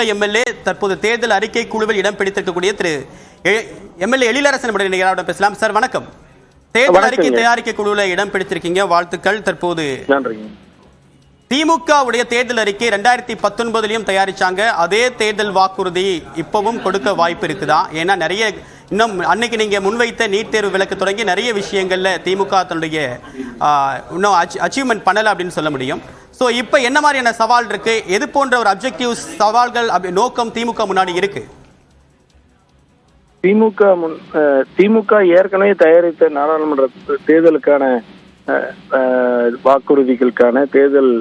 திமுக MLA தற்போது தேர்தல் அறிக்கை குழுவில் இடம் பிடித்திருக்கக்கூடிய திரு எம்எல்ஏ எழிலரசன் நிகழ்ச்சியோட பேசலாம். சார் வணக்கம். தேர்தல் அறிக்கை தயாரிக்கை குழுவில் இடம் பிடித்திருக்கீங்க, வாழ்த்துக்கள். தற்போது திமுக உடைய தேர்தல் அறிக்கை 2019 தயாரிச்சாங்க. அதே தேர்தல் வாக்குறுதி இப்பவும் கொடுக்க வாய்ப்பு இருக்குதா? ஏன்னா நிறைய இன்னும் அன்னைக்கு நீங்க முன்வைத்த நீட் தேர்வு விலக்கு தொடங்கி நிறைய விஷயங்கள்ல திமுக தன்னுடைய இன்னும் அச்சீவ்மெண்ட் பண்ணல அப்படின்னு சொல்ல முடியும். ஸோ இப்போ என்ன மாதிரியான சவால் இருக்கு? எது போன்ற ஒரு அப்ஜெக்டிவ் சவால்கள் நோக்கம் திமுக முன்னாடி இருக்கு? திமுக ஏற்கனவே தயாரித்த நாடாளுமன்ற தேர்தலுக்கான வாக்குறுதிகளுக்கான தேர்தல்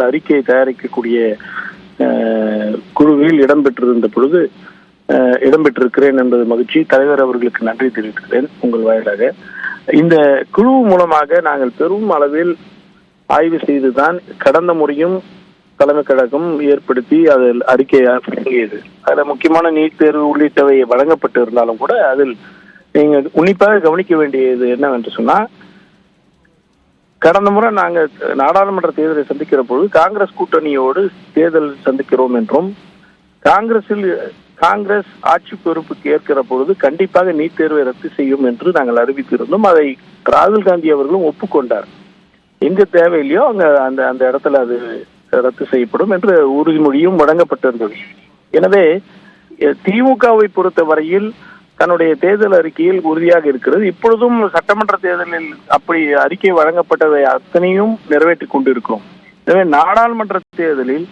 அறிக்கையை தயாரிக்கக்கூடிய குழுவில் இடம்பெற்றிருக்கிறேன் என்பது மகிழ்ச்சி. தலைவர் அவர்களுக்கு நன்றி தெரிவிக்கிறேன் உங்கள் வாயிலாக. இந்த குழு மூலமாக நாங்கள் பெரும் அளவில் ஆய்வு செய்துதான் கடந்த முறையும் தலைமை கழகம் ஏற்படுத்தி அதில் அறிக்கையை வழங்கியது. அதில் முக்கியமான நீட் தேர்வு உள்ளிட்டவை வழங்கப்பட்டு இருந்தாலும் கூட அதில் நீங்க உன்னிப்பாக கவனிக்க வேண்டியது என்னவென்று சொன்னா, கடந்த முறை நாங்கள் நாடாளுமன்ற தேர்தலை சந்திக்கிற பொழுது காங்கிரஸ் கூட்டணியோடு தேர்தல் சந்திக்கிறோம் என்றும், காங்கிரஸ் ஆட்சி பொறுப்புக்கு ஏற்கிற பொழுது கண்டிப்பாக நீட் தேர்வை ரத்து செய்யும் என்று நாங்கள் அறிவித்திருந்தோம். அதை ராகுல் காந்தி அவர்களும் ஒப்புக்கொண்டார். எங்க தேவையில்லையோ அங்க அந்த இடத்துல அது ரத்து செய்யப்படும் என்று உறுதிமொழியும் வழங்கப்பட்டிருந்தது. எனவே திமுகவை பொறுத்த வரையில் தன்னுடைய தேர்தல் அறிக்கையில் உறுதியாக இருக்கிறது. இப்பொழுதும் சட்டமன்ற தேர்தலில் அப்படி அறிக்கை வழங்கப்பட்டதை அத்தனையும் நிறைவேற்றிக் கொண்டிருக்கிறோம். எனவே நாடாளுமன்ற தேர்தலில்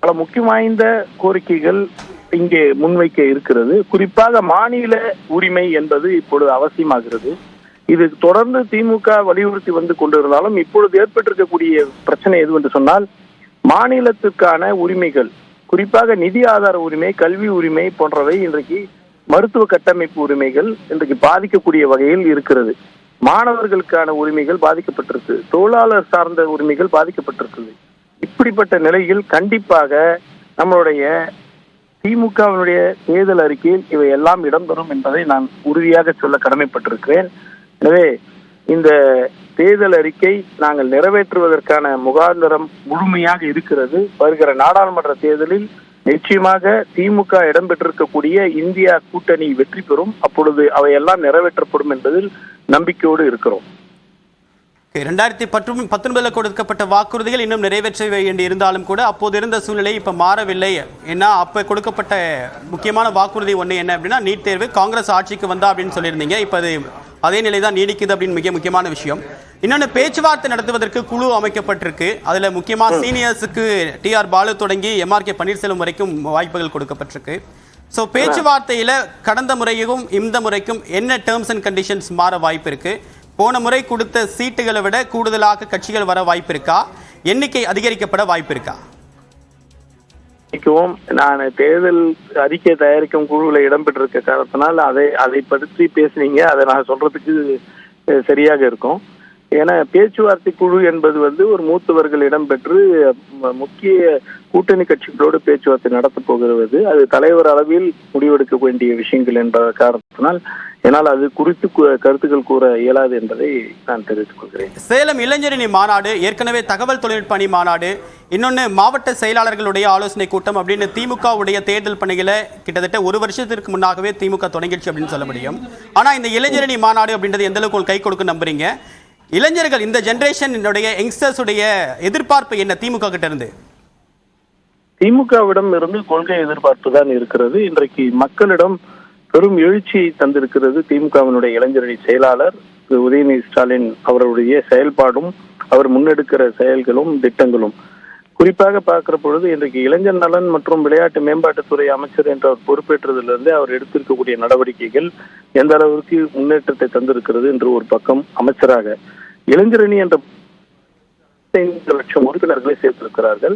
பல முக்கிய வாய்ந்த கோரிக்கைகள் இங்கே முன்வைக்க இருக்கிறது. குறிப்பாக மாநில உரிமை என்பது இப்பொழுது அவசியமாகிறது. இது தொடர்ந்து திமுக வலியுறுத்தி வந்து கொண்டிருந்தாலும் இப்பொழுது ஏற்பட்டிருக்கக்கூடிய பிரச்சனை எதுவென்று சொன்னால், மாநிலத்திற்கான உரிமைகள், குறிப்பாக நிதி ஆதார உரிமை, கல்வி உரிமை போன்றவை இன்றைக்கு மருத்துவ கட்டமைப்பு உரிமைகள் இன்றைக்கு பாதிக்கக்கூடிய வகையில் இருக்கிறது. மாணவர்களுக்கான உரிமைகள் பாதிக்கப்பட்டிருக்கு, தொழிலாளர் சார்ந்த உரிமைகள் பாதிக்கப்பட்டிருக்குது. இப்படிப்பட்ட நிலையில் கண்டிப்பாக நம்மளுடைய திமுகவினுடைய தேர்தல் அறிக்கையில் இவை எல்லாம் இடம்பெறும் என்பதை நான் உறுதியாக சொல்ல கடமைப்பட்டிருக்கிறேன். எனவே இந்த தேர்தல் அறிக்கை நாங்கள் நிறைவேற்றுவதற்கான முகாந்திரம் முழுமையாக இருக்கிறது. வருகிற நாடாளுமன்ற தேர்தலில் நிச்சயமாக திமுக இடம்பெற்றிருக்கக்கூடிய இந்தியா கூட்டணி வெற்றி பெறும். அப்பொழுது அவையெல்லாம் நிறைவேற்றப்படும் என்பதில் நம்பிக்கையோடு இருக்கிறோம். 2019 கொடுக்கப்பட்ட வாக்குறுதிகள் இன்னும் நிறைவேற்ற வேண்டி இருந்தாலும் கூட அப்போது இருந்த சூழ்நிலை இப்ப மாறவில்லை. ஏன்னா அப்ப கொடுக்கப்பட்ட முக்கியமான வாக்குறுதி ஒண்ணு என்ன அப்படின்னா, நீட் தேர்வு காங்கிரஸ் ஆட்சிக்கு வந்தா அப்படின்னு சொல்லியிருந்தீங்க. இப்ப அதே நிலை தான் நீடிக்குது அப்படின்னு மிக முக்கியமான விஷயம். இன்னொன்று, பேச்சுவார்த்தை நடத்துவதற்கு குழு அமைக்கப்பட்டிருக்கு. அதுல முக்கியமா சீனியர்ஸுக்கு டிஆர் பாலு தொடங்கி எம்ஆர்கே பன்னீர்செல்வம் வரைக்கும் வாய்ப்புகள் கொடுக்கப்பட்டிருக்கு. ஸோ பேச்சுவார்த்தையில கடந்த முறையும் இந்த முறைக்கும் என்ன டேர்ம்ஸ் அண்ட் கண்டிஷன்ஸ் மாற வாய்ப்பு இருக்கு? போன முறை கொடுத்த சீட்டுகளை விட கூடுதலாக கட்சிகள் வர வாய்ப்பு இருக்கா? எண்ணிக்கை அதிகரிக்கப்பட வாய்ப்பு இருக்கா? நான் தேர்தல் அறிக்கை தயாரிக்கும் குழுவில் இடம்பெற்றிருக்க காரணத்தினால் அதை பற்றி பேசுனீங்க. அதை நான் சொல்றதுக்கு சரியாக இருக்கும். ஏன்னா பேச்சுவார்த்தை குழு என்பது ஒரு மூத்தவர்கள் இடம்பெற்று முக்கிய கூட்டணி கட்சிகளோடு பேச்சுவார்த்தை நடத்த போகிறது. அது தலைவர் அளவில் முடிவெடுக்க வேண்டிய விஷயங்கள் என்ற காரணத்தினால் என்னால் அது குறித்து கருத்துக்கள் கூற இயலாது என்பதை நான் தெரிவித்துக் கொள்கிறேன். சேலம் இளைஞரணி மாநாடு, ஏற்கனவே தகவல் தொழில்நுட்ப அணி மாநாடு, இன்னொன்று மாவட்ட செயலாளர்களுடைய ஆலோசனை கூட்டம் அப்படின்னு திமுக உடைய தேர்தல் பணிகளை கிட்டத்தட்ட ஒரு வருஷத்திற்கு முன்னாகவே திமுக தொடங்கிடுச்சு அப்படின்னு சொல்ல முடியும். ஆனா இந்த இளைஞரணி மாநாடு அப்படின்றது எந்த அளவுக்கு கை கொடுக்க நம்புறீங்க? இளைஞர்கள், இந்த ஜெனரேஷன் யங்ஸ்டர்ஸ் உடைய எதிர்பார்ப்பு என்ன திமுக கிட்ட இருந்து? திமுகவிடம் இருந்து கொள்கை எதிர்பார்ப்பு தான் இருக்கிறது. இன்றைக்கு மக்களிடம் பெரும் எழுச்சியை தந்திருக்கிறது திமுகவினுடைய இளைஞரணி செயலாளர் உதயநிதி ஸ்டாலின் அவருடைய செயல்பாடும் அவர் முன்னெடுக்கிற செயல்களும் திட்டங்களும். குறிப்பாக பார்க்கிற பொழுது இன்றைக்கு இளைஞர் நலன் மற்றும் விளையாட்டு மேம்பாட்டுத்துறை அமைச்சர் என்ற பொறுப்பேற்றதிலிருந்து அவர் எடுத்திருக்கக்கூடிய நடவடிக்கைகள் எந்த அளவிற்கு முன்னேற்றத்தை தந்திருக்கிறது என்று ஒரு பக்கம், அமைச்சராக இளைஞரணி என்ற 5 லட்சம் உறுப்பினர்களை சேர்த்திருக்கிறார்கள்.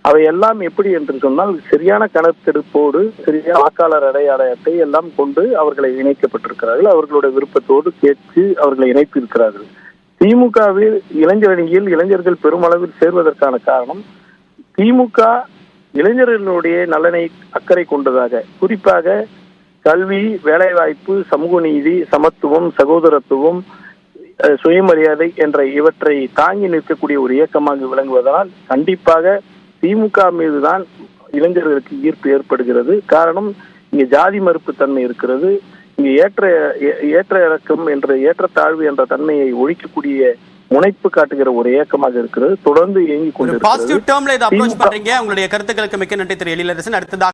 அவை எல்லாம் எப்படி என்று சொன்னால், சரியான கணக்கெடுப்போடு சரியான வாக்காளர் அடையாள அட்டை எல்லாம் கொண்டு அவர்களை இணைக்கப்பட்டிருக்கிறார்கள். அவர்களுடைய விருப்பத்தோடு கேட்டு அவர்களை இணைத்து இருக்கிறார்கள். திமுகவில் இளைஞரணியில் இளைஞர்கள் பெருமளவில் சேர்வதற்கான காரணம், திமுக இளைஞர்களுடைய நலனை அக்கறை கொண்டதாக, குறிப்பாக கல்வி, வேலைவாய்ப்பு, சமூக நீதி, சமத்துவம், சகோதரத்துவம், சுயமரியாதை என்ற இவற்றை தாங்கி நிற்கக்கூடிய ஒரு இயக்கமாக விளங்குவதனால் கண்டிப்பாக திமுக மீதுதான் இளைஞர்களுக்கு ஈர்ப்பு ஏற்படுகிறது. காரணம் இங்க ஜாதி மறுப்பு தன்மை இருக்கிறது. இங்க ஏற்ற இறக்கம் என்ற ஏற்றத்தாழ்வு என்ற தன்மையை ஒழிக்கக்கூடிய முனைப்பு காட்டுகிற ஒரு இயக்கமாக இருக்கிறது. தொடர்ந்து இயங்கிக் கொண்டிருக்கிறது. பாசிட்டிவ் டேர்ம்ல இதை அப்ரோச் பண்றீங்க. உங்களுடைய கருத்துக்களுக்கு மிக்க நன்றி திரு எழிலரசன். அடுத்ததாக